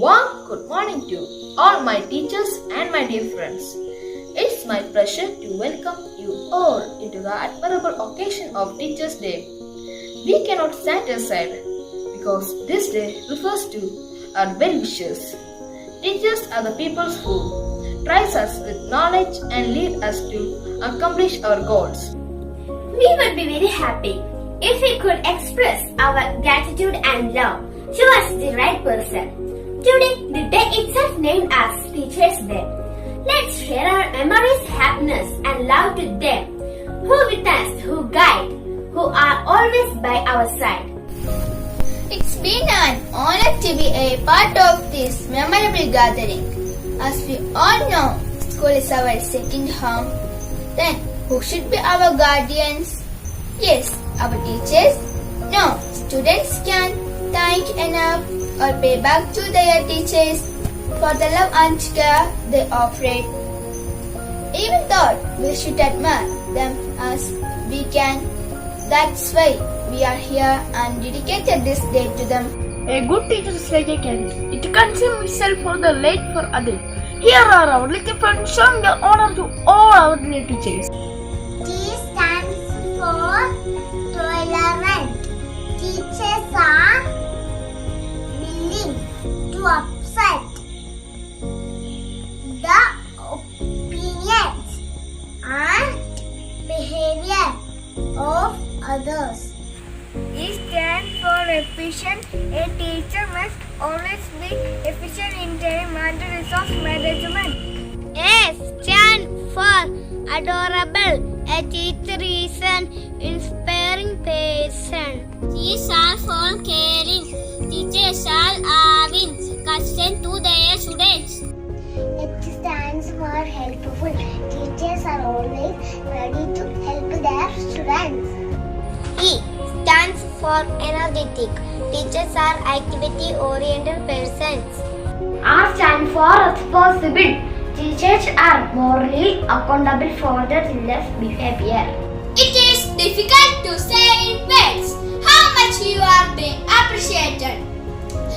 warm good morning to all my teachers and my dear friends. It's my pleasure to welcome you all into the admirable occasion of Teachers' Day. We cannot stand aside because this day refers to our well-wishers. Teachers are the people who tries us with knowledge and lead us to accomplish our goals. We would be very happy if we could express our gratitude and love towards the right person. Today, the day itself named as Teachers' Day. Let's share our memories, happiness and love to them who with us, who guide, who are always by our side. It's been an honor to be a part of this memorable gathering. As we all know, school is our second home. Then, who should be our guardians? Yes, our teachers? No, students can thank enough or pay back to their teachers for the love and care they offered. Even though we should admire them as we can, that's why we are here and dedicated this day to them. A good teacher is like a candle. It consumes itself for the light for others. Here are our little friends showing their honor to all our dear teachers. T stands for tolerant. Teachers are willing to accept the opinions and behavior of others. E stands for efficient. A teacher must always be efficient in time and resource management. A stands for adorable. A teacher is an inspiring person. C stands for caring. Teachers are having concern to their students. H stands for helpful. Teachers are always ready to help their students. E stands for energetic. Teachers are activity-oriented persons. R stands for responsible. Teachers are morally accountable for their children's behavior. It is difficult to say in words how much you are being appreciated.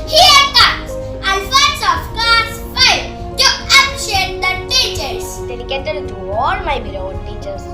Here comes Alphonse of class 5 to appreciate the teachers. Dedicated to all my beloved teachers.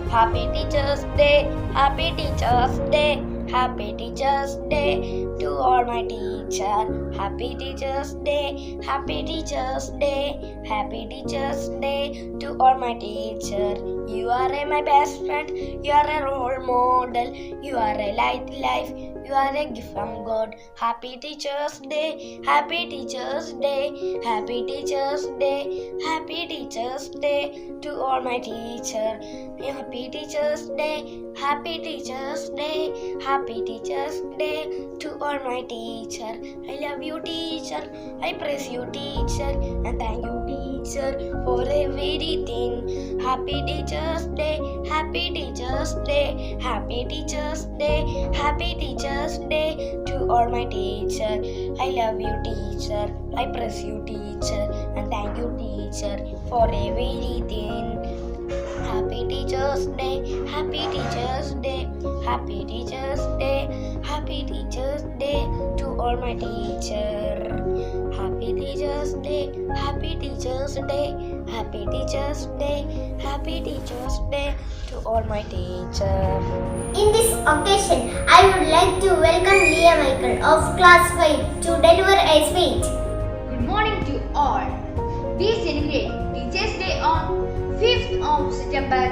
Happy Teachers' Day, Happy Teachers' Day, Happy Teachers' Day to all my teachers. Happy Teachers' Day, Happy Teachers' Day, Happy Teachers' Day to all my teachers. You are my best friend, you are a role model, you are a light life, you are a gift from God. Happy Teachers' Day, Happy Teachers' Day, Happy Teachers' Day, Happy Teachers' Day to all my teachers. Happy Teachers' Day, Happy Teachers' Day, Happy Teachers' Day to all my teacher. I love you, teacher. I praise you, teacher, and thank you, teacher, for everything. Happy Teachers' Day, Happy Teachers' Day, Happy Teachers' Day, Happy Teachers' Day to all my teacher. I love you, teacher. I praise you, teacher, and thank you, teacher, for everything. Happy Teachers' Day, Happy Teachers' Day, Happy Teachers' Day, Happy Teachers' Day to all my teacher. Happy Teachers' Day, Happy Teachers' Day, Happy Teachers' Day, Happy Teachers' Day to all my teacher. In this occasion, I would like to welcome Leah Michael of class 5 to deliver a speech. Good morning to all. We celebrate Teachers' Day on 5th of September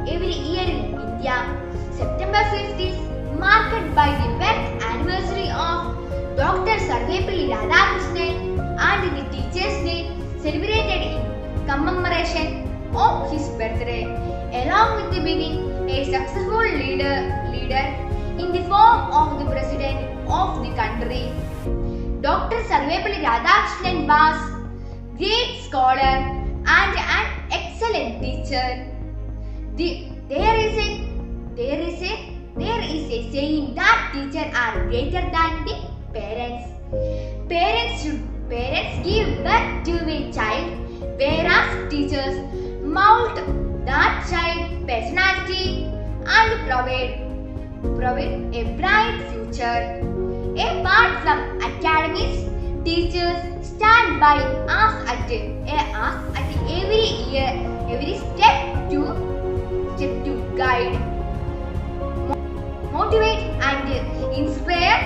every year in India. September 5th is marked by the birth anniversary of Dr. Sarvepalli Radhakrishnan and the Teachers' Day celebrated in commemoration of his birthday. Along with the being a successful leader in the form of the President of the country. Dr. Sarvepalli Radhakrishnan was great scholar and an excellent teacher. There is a saying that teachers are greater than the parents. Parents give birth to a child, whereas teachers mold that child personality and provide a bright future. Apart from academies, Teachers stand by us at every year, every step to guide, motivate and inspire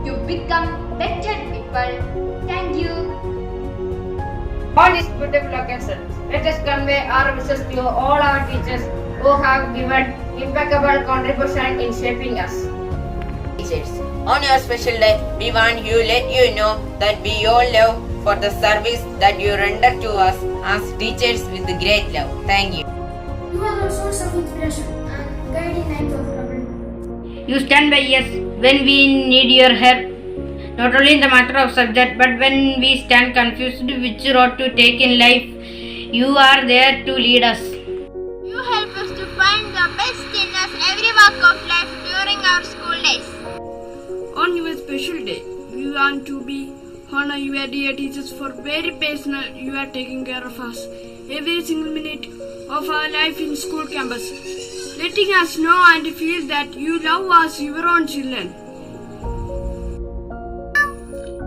to become better people. Thank you. On this beautiful occasion, let us convey our wishes to all our teachers who have given impeccable contribution in shaping us. Teachers, on your special day, we want to let you know that we all love for the service that you render to us as teachers with great love. Thank you. You are our source of inspiration and guiding light of our life. You stand by us when we need your help, not only in the matter of subject, but when we stand confused which road to take in life. You are there to lead us. You help us to find the best in us every walk of life during our school days. On your special day, we want to be honor your dear teachers for very personal you are taking care of us every single minute of our life in school campus, letting us know and feel that you love us your own children.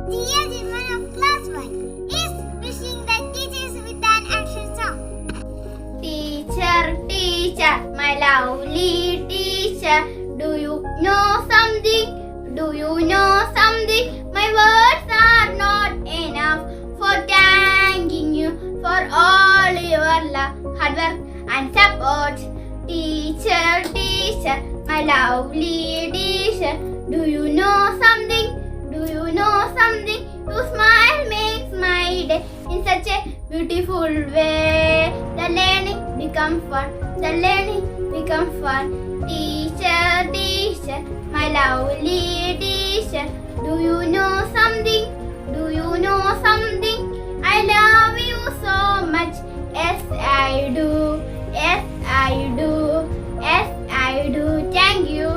Dear children of class 1 is wishing the teachers with an action song. Teacher, teacher, my lovely teacher, do you know something? Do you know something? My words are not enough for thanking you for all your love, hard work and support. Teacher, teacher, my lovely teacher, do you know something? Do you know something? Your smile makes my day in such a beautiful way. The learning becomes fun. The learning becomes fun. Teacher, teacher, my lovely teacher, do you know something? Do you know something? I love you so much. Yes, I do. Yes, I do. Yes, I do. Thank you.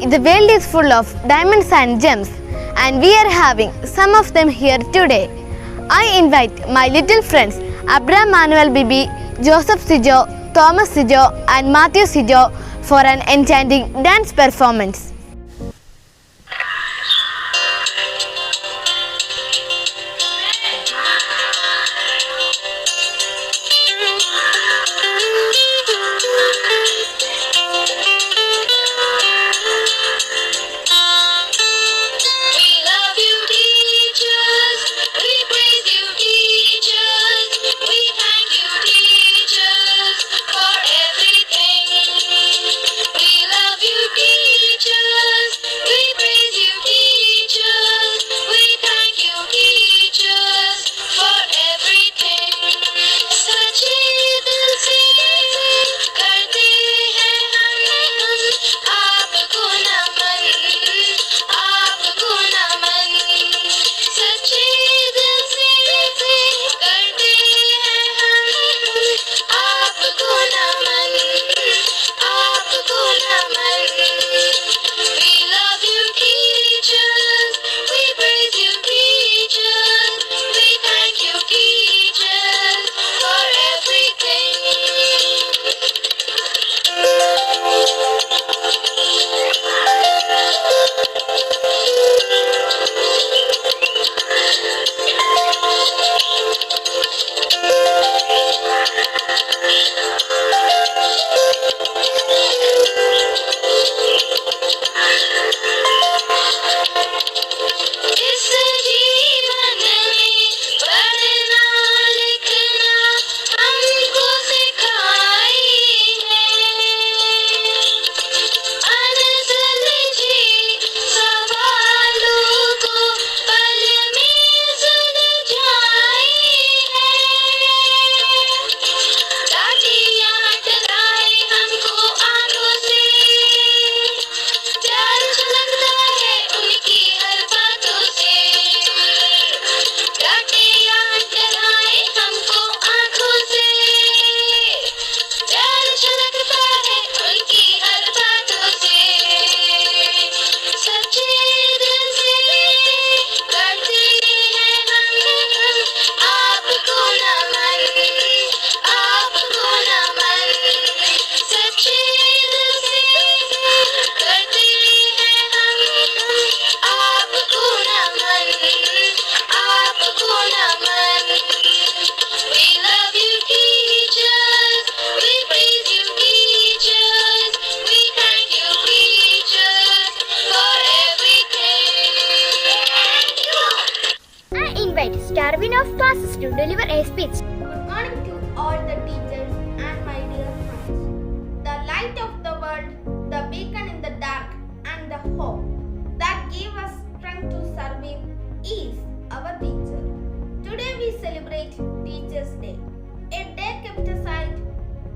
The world is full of diamonds and gems, and we are having some of them here today. I invite my little friends Abraham Manuel Bibi, Joseph Sijo, Thomas Sijo and Matthew Sijo for an enchanting dance performance. Teachers, Darwin of classes to deliver a speech. Good morning to all the teachers and my dear friends. The light of the world, the beacon in the dark, and the hope that give us strength to survive is our teacher. Today we celebrate Teachers' Day, a day kept aside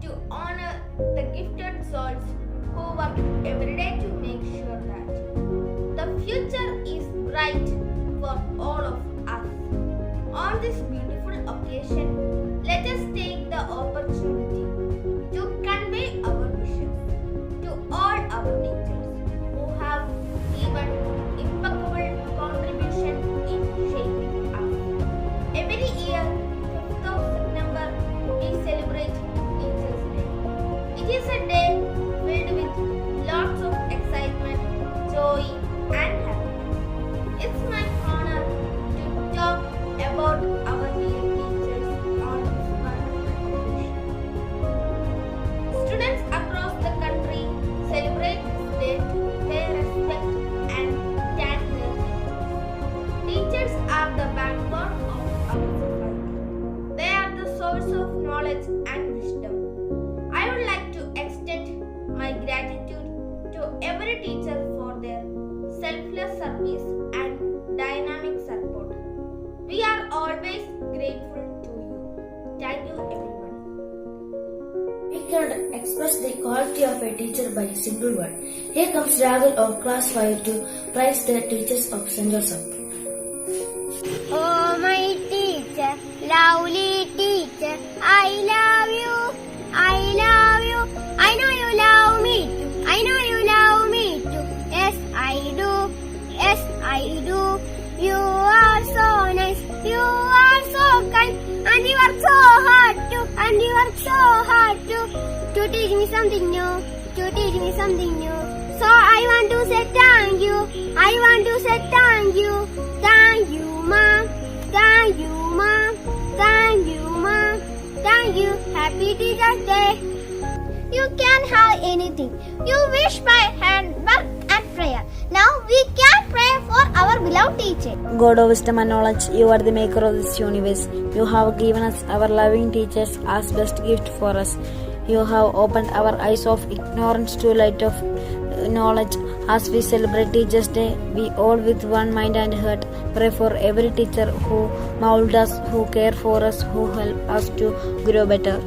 to honor the gifted souls who work every day to make sure that the future is bright for all of us. On this beautiful occasion, let us take the opportunity to convey our wishes to all our teachers who have given impeccable contribution in shaping us. Every year, 5th of September, we celebrate Teachers' Day. It is a day filled with lots of excitement, joy, and happiness. It's my honor to talk about our dear teachers on this wonderful occasion. Students across the country celebrate this day to pay respect and thank their teachers. Teachers are the backbone of our society. They are the source of knowledge and wisdom. I would like to extend my gratitude to every teacher for their selfless service and dynamic support. We are always grateful to you. Thank you, everyone. We cannot express the quality of a teacher by a single word. Here comes Rahul of class 5 to praise the teachers of St. Joseph. Oh, my teacher, lovely teacher, I love you, I love you. I know you love me too, I know you love me too. Yes, I do, yes, I do. You are so nice, you are so kind, and you work so hard too, and you work so hard too, to teach me something new, to teach me something new. So I want to say thank you, I want to say thank you, mom, thank you, mom, thank you, mom, thank you. Happy Teacher's Day. You can have anything you wish by handwork and prayer. Now we can pray for our beloved teacher. God of wisdom and knowledge, you are the maker of this universe. You have given us our loving teachers as best gift for us. You have opened our eyes of ignorance to light of knowledge. As we celebrate Teachers' Day, we all with one mind and heart pray for every teacher who mold us, who care for us, who help us to grow better.